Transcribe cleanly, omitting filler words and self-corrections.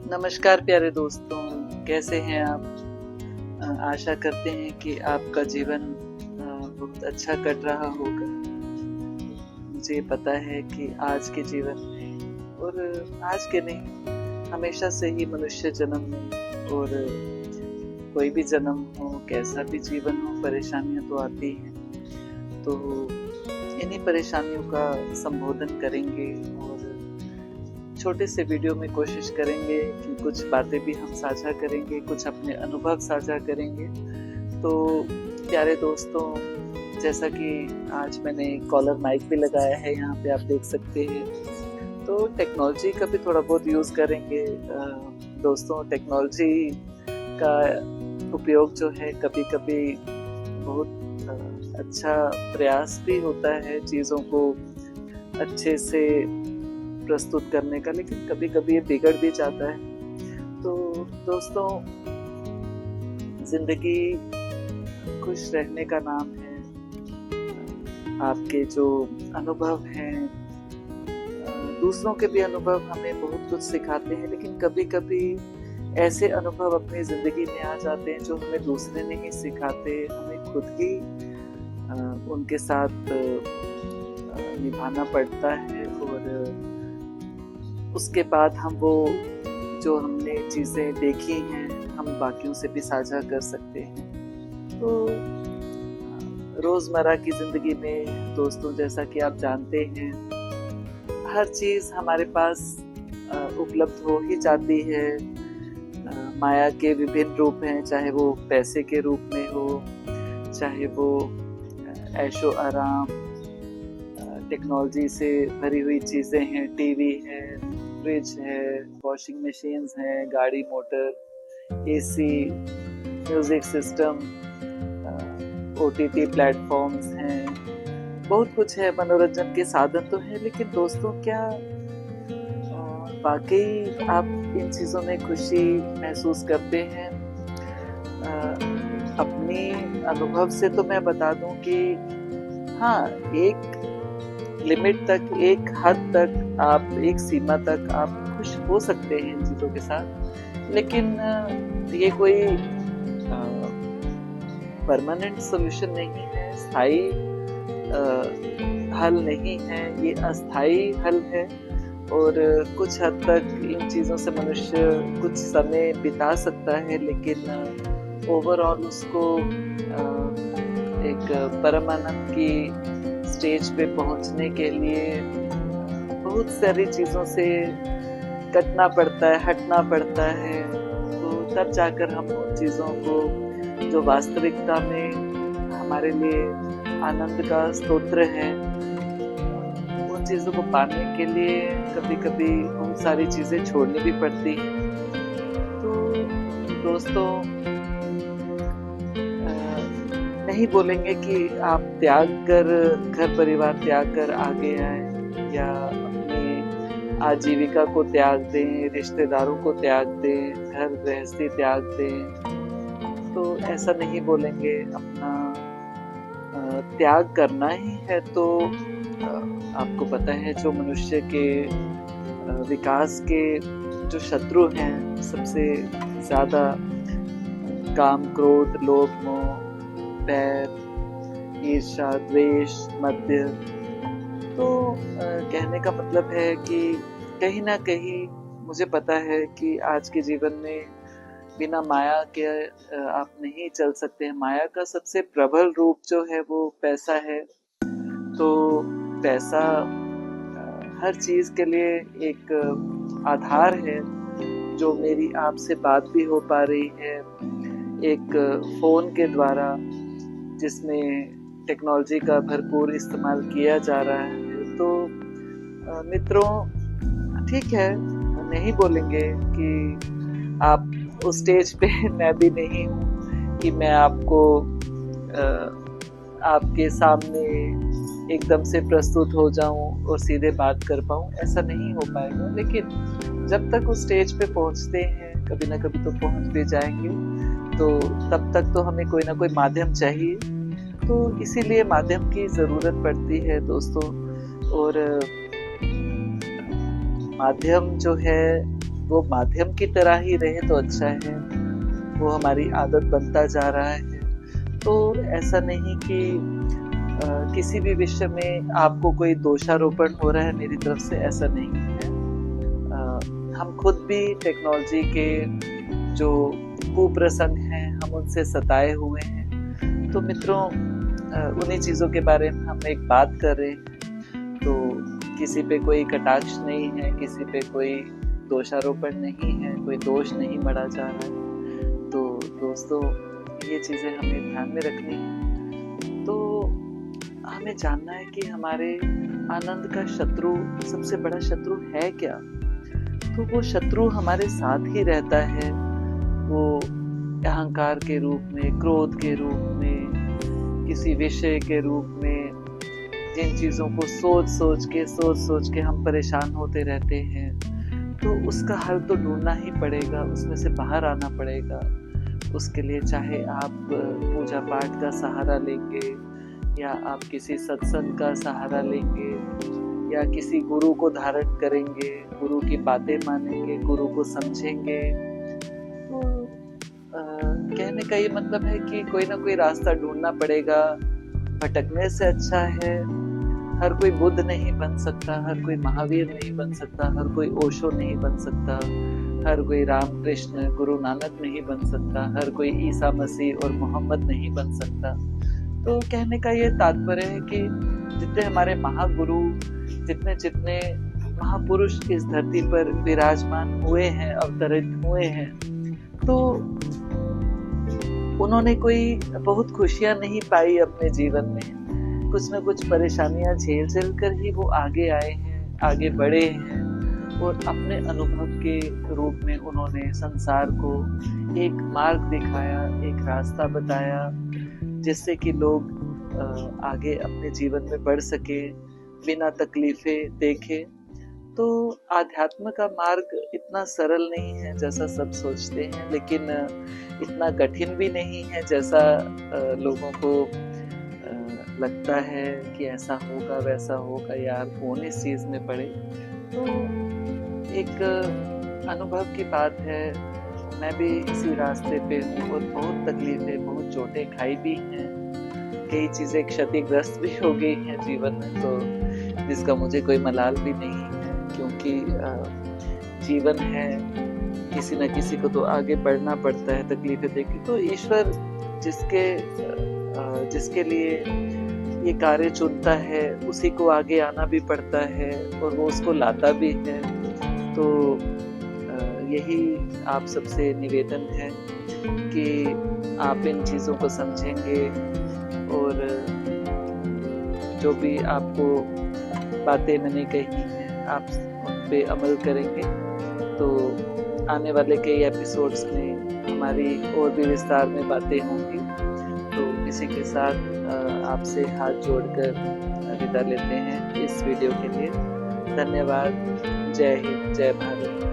नमस्कार प्यारे दोस्तों, कैसे हैं आप? आशा करते हैं कि आपका जीवन बहुत अच्छा कट रहा होगा। मुझे पता है कि आज के जीवन में और आज के नहीं, हमेशा से ही मनुष्य जन्म में और कोई भी जन्म हो, कैसा भी जीवन हो, परेशानियां तो आती हैं। तो इन्हीं परेशानियों का संबोधन करेंगे और छोटे से वीडियो में कोशिश करेंगे कि कुछ बातें भी हम साझा करेंगे, कुछ अपने अनुभव साझा करेंगे। तो प्यारे दोस्तों, जैसा कि आज मैंने कॉलर माइक भी लगाया है, यहाँ पे आप देख सकते हैं। तो टेक्नोलॉजी का भी थोड़ा बहुत यूज़ करेंगे। दोस्तों, टेक्नोलॉजी का उपयोग जो है कभी कभी बहुत अच्छा प्रयास भी होता है चीज़ों को अच्छे से प्रस्तुत करने का, लेकिन कभी कभी ये बिगड़ भी जाता है। तो दोस्तों, जिंदगी खुश रहने का नाम है। आपके जो अनुभव हैं, दूसरों के भी अनुभव हमें बहुत कुछ सिखाते हैं, लेकिन कभी कभी ऐसे अनुभव अपनी जिंदगी में आ जाते हैं जो हमें दूसरे नहीं सिखाते, हमें खुद ही उनके साथ निभाना पड़ता है। और उसके बाद हम वो जो हमने चीज़ें देखी हैं, हम बाकियों से भी साझा कर सकते हैं। तो रोज़मर्रा की ज़िंदगी में दोस्तों, जैसा कि आप जानते हैं, हर चीज़ हमारे पास उपलब्ध हो ही जाती है। माया के विभिन्न रूप हैं, चाहे वो पैसे के रूप में हो, चाहे वो ऐशो आराम, टेक्नोलॉजी से भरी हुई चीज़ें हैं, टीवी है, फ्रिज है, वॉशिंग मशीन्स हैं, गाड़ी motor, AC, music system, OTT platforms हैं, बहुत कुछ है। मनोरंजन के साधन तो हैं, लेकिन दोस्तों, क्या वाकई आप इन चीज़ों में खुशी महसूस करते हैं? अपनी अनुभव से तो मैं बता दूं कि हाँ, एक लिमिट तक, एक हद तक, आप एक सीमा तक आप खुश हो सकते हैं इन चीज़ों के साथ, लेकिन ये कोई परमानेंट सॉल्यूशन नहीं है, स्थायी हल नहीं है, ये अस्थायी हल है। और कुछ हद तक इन चीज़ों से मनुष्य कुछ समय बिता सकता है, लेकिन ओवरऑल उसको एक परम आनंद की स्टेज पे पहुंचने के लिए बहुत सारी चीज़ों से कटना पड़ता है, हटना पड़ता है। तो तब जाकर हम उन चीज़ों को जो वास्तविकता में हमारे लिए आनंद का स्तोत्र है, उन चीज़ों को पाने के लिए कभी कभी बहुत सारी चीज़ें छोड़नी भी पड़ती हैं। तो दोस्तों, नहीं बोलेंगे कि आप त्याग कर, घर परिवार त्याग कर आगे आए, या अपनी आजीविका को त्याग दें, रिश्तेदारों को त्याग दें, घर गृहस्थी त्याग दें। तो ऐसा नहीं बोलेंगे। अपना त्याग करना ही है तो आपको पता है, जो मनुष्य के विकास के जो शत्रु हैं, सबसे ज़्यादा काम, क्रोध, लोभ, मोह, बैर, ईर्ष्या, द्वेष, मद्य। तो कहने का मतलब है कि कहीं ना कहीं मुझे पता है कि आज के जीवन में बिना माया के आप नहीं चल सकते हैं। माया का सबसे प्रबल रूप जो है वो पैसा है। तो पैसा हर चीज़ के लिए एक आधार है। जो मेरी आपसे बात भी हो पा रही है एक फ़ोन के द्वारा, जिसमें टेक्नोलॉजी का भरपूर इस्तेमाल किया जा रहा है। तो मित्रों, ठीक है, नहीं बोलेंगे कि आप उस स्टेज पे मैं भी नहीं हूँ कि मैं आपको आपके सामने एकदम से प्रस्तुत हो जाऊं और सीधे बात कर पाऊं, ऐसा नहीं हो पाएगा। लेकिन जब तक उस स्टेज पे पहुंचते हैं, कभी ना कभी तो पहुंच भी जाएंगे, तो तब तक तो हमें कोई ना कोई माध्यम चाहिए। तो इसीलिए माध्यम की ज़रूरत पड़ती है दोस्तों। और माध्यम जो है वो माध्यम की तरह ही रहे तो अच्छा है। वो हमारी आदत बनता जा रहा है, तो ऐसा नहीं कि किसी भी विषय में आपको कोई दोषारोपण हो रहा है मेरी तरफ से, ऐसा नहीं है। हम खुद भी टेक्नोलॉजी के जो कुप्रसंग हैं हम उनसे सताए हुए हैं। तो मित्रों, उन्हीं चीज़ों के बारे में हम एक बात कर रहे हैं। तो किसी पे कोई कटाक्ष नहीं है, किसी पे कोई दोषारोपण नहीं है, कोई दोष नहीं मढ़ा जा रहा है। तो दोस्तों, ये चीज़ें हमें ध्यान में रखनी है। तो हमें जानना है कि हमारे आनंद का शत्रु, सबसे बड़ा शत्रु है क्या? तो वो शत्रु हमारे साथ ही रहता है। वो अहंकार के रूप में, क्रोध के रूप में, किसी विषय के रूप में, जिन चीज़ों को सोच सोच के हम परेशान होते रहते हैं। तो उसका हल तो ढूंढना ही पड़ेगा, उसमें से बाहर आना पड़ेगा। उसके लिए चाहे आप पूजा पाठ का सहारा लेंगे, या आप किसी सत्संग का सहारा लेंगे, या किसी गुरु को धारण करेंगे, गुरु की बातें मानेंगे, गुरु को समझेंगे। तो कहने का ये मतलब है कि कोई ना कोई रास्ता ढूंढना पड़ेगा। भटकने से अच्छा है। हर कोई बुद्ध नहीं बन सकता, हर कोई महावीर नहीं बन सकता, हर कोई ओशो नहीं बन सकता, हर कोई राम कृष्ण गुरु नानक नहीं बन सकता, हर कोई ईसा मसीह और मोहम्मद नहीं बन सकता। तो कहने का ये तात्पर्य है कि जितने हमारे महागुरु, जितने जितने महापुरुष इस धरती पर विराजमान हुए हैं, अवतरित हुए हैं, तो उन्होंने कोई बहुत खुशियां नहीं पाई अपने जीवन में। कुछ न कुछ परेशानियां झेल कर ही वो आगे आए हैं, आगे बढ़े हैं, और अपने अनुभव के रूप में उन्होंने संसार को एक मार्ग दिखाया, एक रास्ता बताया, जिससे कि लोग आगे अपने जीवन में बढ़ सके, बिना तकलीफें देखे। तो आध्यात्म का मार्ग इतना सरल नहीं है जैसा सब सोचते हैं, लेकिन इतना कठिन भी नहीं है जैसा लोगों को लगता है कि ऐसा होगा वैसा होगा, यार कौन इस चीज में पड़े। तो एक अनुभव की बात है, मैं भी इसी रास्ते पे हूँ और बहुत तकलीफें, बहुत चोटें खाई भी हैं, कई चीजें क्षतिग्रस्त भी हो गई हैं जीवन में, तो जिसका मुझे कोई मलाल भी नहीं है, क्योंकि जीवन है, किसी न किसी को तो आगे बढ़ना पड़ता है तकलीफें देके। तो ईश्वर जिसके लिए ये कार्य चुनता है, उसी को आगे आना भी पड़ता है और वो उसको लाता भी है। तो यही आप सबसे निवेदन है कि आप इन चीज़ों को समझेंगे और जो भी आपको बातें मैंने कही हैं आप उन पे अमल करेंगे, तो आने वाले कई एपिसोड्स में हमारी और भी विस्तार में बातें होंगी। तो इसी के साथ आपसे हाथ जोड़कर विदा लेते हैं इस वीडियो के लिए। धन्यवाद। जय हिंद, जय भारत।